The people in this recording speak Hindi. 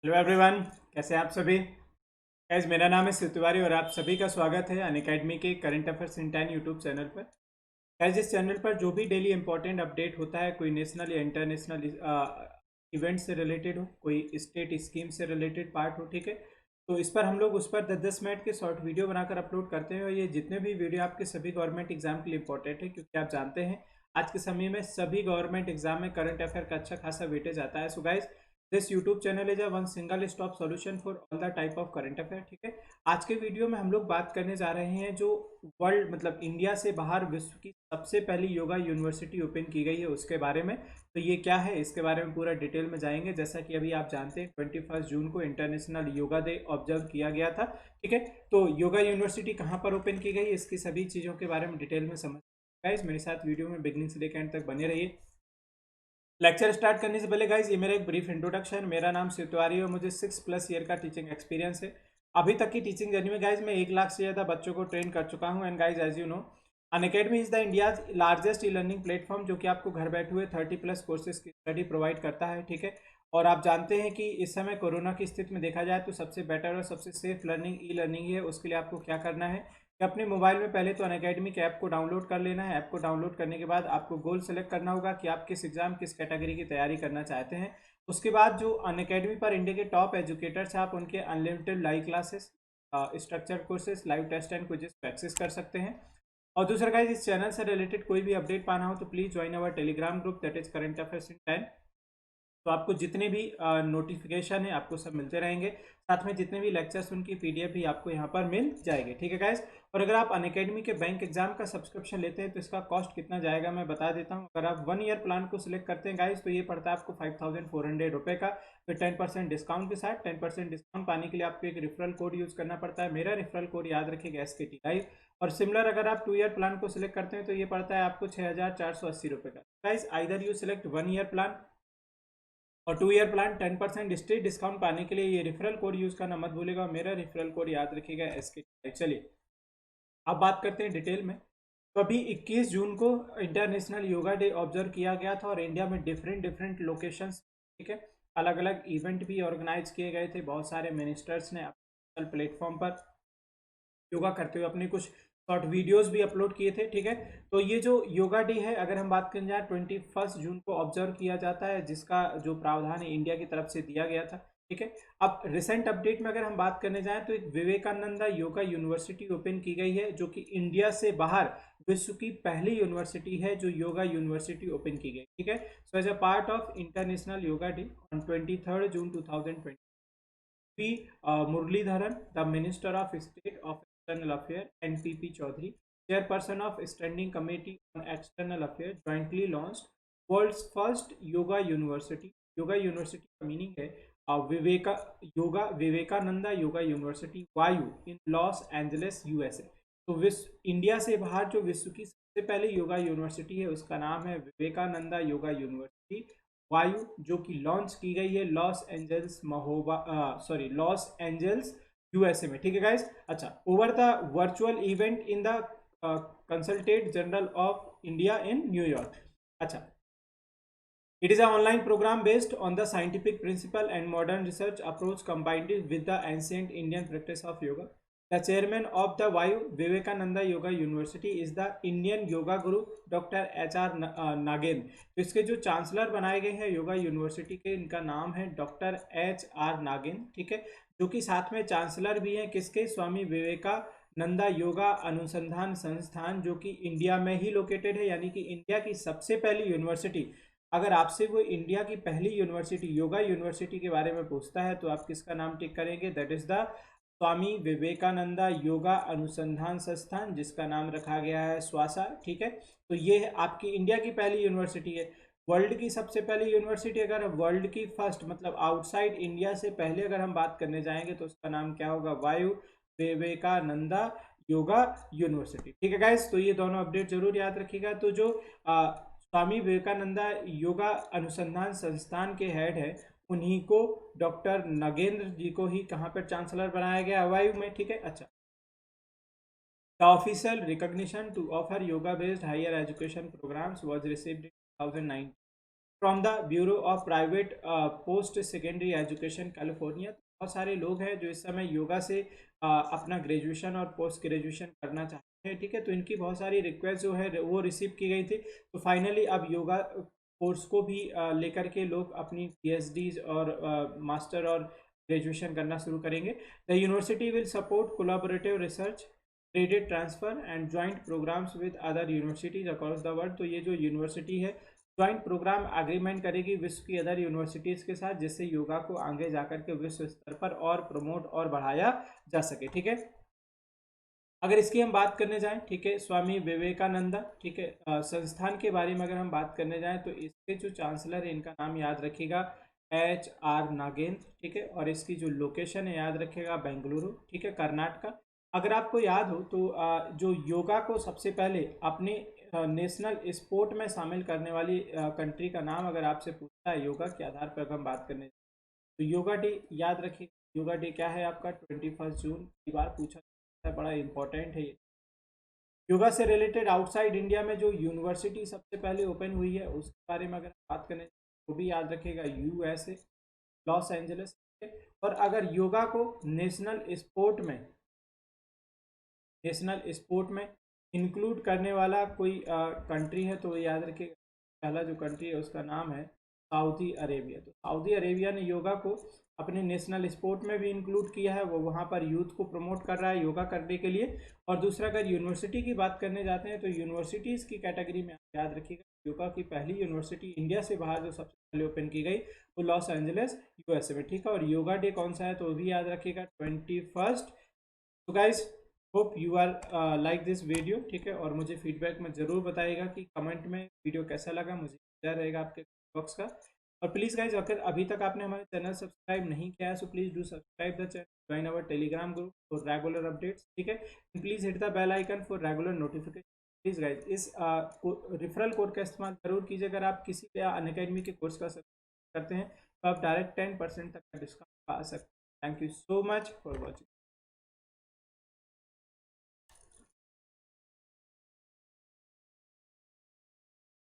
हेलो एवरीवन, कैसे हैं आप सभी। गाइस, मेरा नाम है शिव तिवारी और आप सभी का स्वागत है अनअकैडमी के current affairs in 10 YouTube channel पर। गाइस, इस चैनल पर जो भी डेली इंपॉर्टेंट अपडेट होता है, कोई नेशनल या इंटरनेशनल इवेंट से रिलेटेड हो, कोई स्टेट स्कीम से रिलेटेड पार्ट हो, ठीक है, तो इस पर हम लोग उस पर 10-10 मिनट के शॉर्ट वीडियो बनाकर अपलोड करते हैं। और ये जितने भी वीडियो आपके सभी गवर्नमेंट एग्जाम के लिए इंपॉर्टेंट है, क्योंकि आप जानते हैं आज के समय में सभी गवर्नमेंट एग्जाम में करंट अफेयर का अच्छा खासा वेटेज आता है। So guys, this YouTube channel is a one single stop solution for all the type of current affair, ठीक है। आज के वीडियो में हम लोग बात करने जा रहे हैं जो वर्ल्ड मतलब इंडिया से बाहर विश्व की सबसे पहली योगा यूनिवर्सिटी ओपन की गई है उसके बारे में। तो ये क्या है, इसके बारे में पूरा डिटेल में जाएंगे। जैसा कि अभी आप जानते हैं 21 जून को इंटरनेशनल योगा डे ऑब्जर्व किया गया था, ठीक है। तो योगा यूनिवर्सिटी कहाँ पर ओपन की गई, इसकी सभी चीज़ों के बारे में डिटेल में समझ। गाइस, मेरे साथ वीडियो में बिगनिंग से लेकर एंड तक बने रहिए। लेक्चर स्टार्ट करने से पहले गाइज, ये मेरा एक ब्रीफ इंट्रोडक्शन। मेरा नाम शिव तिवारी है और मुझे 6+ ईयर का टीचिंग एक्सपीरियंस है। अभी तक की टीचिंग जर्नी में गाइज मैं 1 लाख से ज़्यादा बच्चों को ट्रेन कर चुका हूँ। And guys, as you know, Unacademy is the India's largest e learning platform, जो कि आपको घर बैठे हुए 30+ कोर्सेज की स्टडी प्रोवाइड करता है, ठीक है। और आप जानते हैं कि इस समय कोरोना की स्थिति में देखा जाए तो सबसे बेटर और सबसे सेफ लर्निंग ई लर्निंग है। उसके लिए आपको क्या करना है कि अपने मोबाइल में पहले तो अनअकैडमी के ऐप को डाउनलोड कर लेना है। ऐप को डाउनलोड करने के बाद आपको गोल सेलेक्ट करना होगा कि आप किस एग्जाम किस कैटेगरी की तैयारी करना चाहते हैं। उसके बाद जो अनअकैडमी पर इंडिया के टॉप एजुकेटर्स हैं, आप उनके unlimited live classes, structure courses, live test and quizzes को एक्सेस कर सकते हैं। और दूसरा गाइज, इस चैनल से रिलेटेड कोई भी अपडेट पाना हो तो please join our Telegram group, that is current affairs in 10। तो आपको जितने भी नोटिफिकेशन है आपको सब मिलते रहेंगे। साथ में जितने भी लेक्चर्स उनकी पीडीएफ भी आपको यहाँ पर मिल जाएगी, ठीक है गाइस। और अगर आप अनअकैडमी के बैंक एग्जाम का सब्सक्रिप्शन लेते हैं तो इसका कॉस्ट कितना जाएगा मैं बता देता हूँ। अगर आप 1 ईयर प्लान को सिलेक्ट करते हैं गाइस तो ये पड़ता है आपको 5400 रुपये का, फिर 10% डिस्काउंट के साथ। 10% डिस्काउंट पाने के लिए आपको एक रेफरल कोड यूज करना पड़ता है। मेरा रेफरल कोड याद रखिएगा, SKT लाइव। और सिमिलर अगर आप 2 ईयर प्लान को सिलेक्ट करते हैं तो ये पड़ता है आपको 6480 रुपये का। Guys, either you select 1 year plan और 2 ईयर प्लान, 10% स्ट्रेट डिस्काउंट पाने के लिए ये रेफरल कोड यूज करना मत भूलेगा। मेरा रेफरल कोड याद रखिएगा, SK। चलिए अब बात करते हैं डिटेल में। तो अभी 21 जून को इंटरनेशनल योगा डे ऑब्जर्व किया गया था और इंडिया में डिफरेंट डिफरेंट लोकेशंस, ठीक है, अलग अलग इवेंट भी ऑर्गेनाइज किए गए थे। बहुत सारे मिनिस्टर्स ने अपने प्लेटफॉर्म पर योगा करते हुए अपने कुछ शॉर्ट वीडियोस भी अपलोड किए थे, ठीक है। तो ये जो योगा डे है, अगर हम बात करें जाए 21 जून को ऑब्जर्व किया जाता है, जिसका जो प्रावधान है इंडिया की तरफ से दिया गया था, ठीक है। अब रिसेंट अपडेट में अगर हम बात करने जाएं तो एक विवेकानंदा योगा यूनिवर्सिटी ओपन की गई है, जो कि इंडिया से बाहर विश्व की पहली यूनिवर्सिटी है जो योगा यूनिवर्सिटी ओपन की गई, ठीक है। So as a part of International Yoga Day on 23 June 2020, Muralidharan, the Minister of State of External Affairs, NPP Chaudhary, Chairperson of Standing Committee on External Affairs, jointly launched world's first yoga university. Yoga university का मीनिंग है विवेकानंदा योगा यूनिवर्सिटी वायु इन लॉस एंजलिस USA। तो विश्व इंडिया से बाहर जो विश्व की सबसे पहली योगा यूनिवर्सिटी है उसका नाम है विवेकानंदा योगा यूनिवर्सिटी वायु, जो कि लॉन्च की गई है लॉस एंजल्स USA में, ठीक है गाइस। अच्छा, over the virtual event in the consulate general of India in New York. अच्छा, it is an online program based on the scientific principle and modern research approach combined with the ancient Indian practice of yoga. The chairman of the Vayu Vivekananda Yoga University is the Indian Yoga Guru Dr. HR Nagendra. तो इसके जो चांसलर बनाए गए हैं योगा यूनिवर्सिटी के, इनका नाम है डॉक्टर HR नागेंद्र, ठीक है। जो कि साथ में चांसलर भी हैं किसके, स्वामी विवेकानंदा योगा अनुसंधान संस्थान, जो कि इंडिया में ही लोकेटेड है, यानी कि इंडिया की सबसे पहली यूनिवर्सिटी। अगर आपसे वो इंडिया की पहली यूनिवर्सिटी योगा यूनिवर्सिटी के बारे में पूछता है तो आप किसका नाम टिक करेंगे, दैट इज द स्वामी विवेकानंदा योगा अनुसंधान संस्थान, जिसका नाम रखा गया है स्वासा, ठीक है। तो ये आपकी इंडिया की पहली यूनिवर्सिटी है। वर्ल्ड की सबसे पहली यूनिवर्सिटी, अगर वर्ल्ड की फर्स्ट मतलब आउटसाइड इंडिया से पहले अगर हम बात करने जाएंगे तो उसका नाम क्या होगा, वायु विवेकानंदा योगा यूनिवर्सिटी, ठीक है गाइस। तो ये दोनों अपडेट जरूर याद रखिएगा। तो जो स्वामी विवेकानंदा योगा अनुसंधान संस्थान के हेड है, उन्हीं को डॉक्टर नगेंद्र जी को ही कहाँ पर चांसलर बनाया गया, वायु में, ठीक है। अच्छा, the official recognition to offer yoga based higher education programs was received in 2019। From the Bureau of Private Post Secondary Education California. बहुत सारे लोग हैं जो इस समय योगा से अपना ग्रेजुएशन और पोस्ट ग्रेजुएशन करना चाहते हैं, ठीक है। तो इनकी बहुत सारी रिक्वेस्ट जो है वो रिसीव की गई थी। तो फाइनली अब योगा कोर्स को भी लेकर के लोग अपनी PhDs और मास्टर और ग्रेजुएशन करना शुरू करेंगे। The university will support collaborative research, credit transfer and joint programmes with other universities across the world. तो ये जो यूनिवर्सिटी है ज्वाइंट प्रोग्राम एग्रीमेंट करेगी विश्व की अदर यूनिवर्सिटीज़ के साथ, जिससे योगा को आगे जाकर के विश्व स्तर पर और प्रमोट और बढ़ाया जा सके, ठीक है। अगर इसकी हम बात करने जाएं, ठीक है, स्वामी विवेकानंदा, ठीक है, संस्थान के बारे में अगर हम बात करने जाएं तो इसके जो चांसलर है इनका नाम याद रखिएगा HR नागेंद्र, ठीक है। और इसकी जो लोकेशन है याद रखिएगा बेंगलुरु, ठीक है, कर्नाटका। अगर आपको याद हो तो जो योगा को सबसे पहले अपने नेशनल स्पोर्ट में शामिल करने वाली कंट्री का नाम अगर आपसे पूछता है योगा के आधार पर हम बात करने, तो योगा डे याद रखिए। योगा डे क्या है आपका? 21 जून। की बार पूछा जाता है, बड़ा इंपॉर्टेंट है ये। योगा से रिलेटेड आउटसाइड इंडिया में जो यूनिवर्सिटी सबसे पहले ओपन हुई है उसके बारे में अगर बात करें तो भी याद रखिएगा USA, लॉस एंजलिस। और अगर योगा को नेशनल स्पोर्ट में इंक्लूड करने वाला कोई कंट्री है तो याद रखिए पहला जो कंट्री है उसका नाम है सऊदी अरेबिया। तो सऊदी अरेबिया ने योगा को अपने नेशनल स्पोर्ट में भी इंक्लूड किया है, वो वहाँ पर यूथ को प्रमोट कर रहा है योगा करने के लिए। और दूसरा अगर यूनिवर्सिटी की बात करने जाते हैं तो यूनिवर्सिटीज़ की कैटेगरी में याद रखिएगा योगा की पहली यूनिवर्सिटी इंडिया से बाहर जो सबसे पहले ओपन की गई वो लॉस एंजलिस USA में, ठीक है। और योगा डे कौन सा है तो भी याद रखिएगा 21। तो guys hope you are like this video, ठीक है। और मुझे फीडबैक में ज़रूर बताइएगा कि कमेंट में वीडियो कैसा लगा, मुझे क्या रहेगा आपके बॉक्स का। और प्लीज़ गाइज अगर अभी तक आपने हमारे चैनल सब्सक्राइब नहीं किया है so please do subscribe the channel, join our Telegram group for regular updates, ठीक है। Please hit the bell icon for regular notification. Please guys इस रिफरल कोड का इस्तेमाल जरूर कीजिए। अगर आप किसी भी अनअकैडमी के कोर्स का करते हैं तो आप डायरेक्ट 10% तक का डिस्काउंट पा सकते हैं। Thank you so much for watching.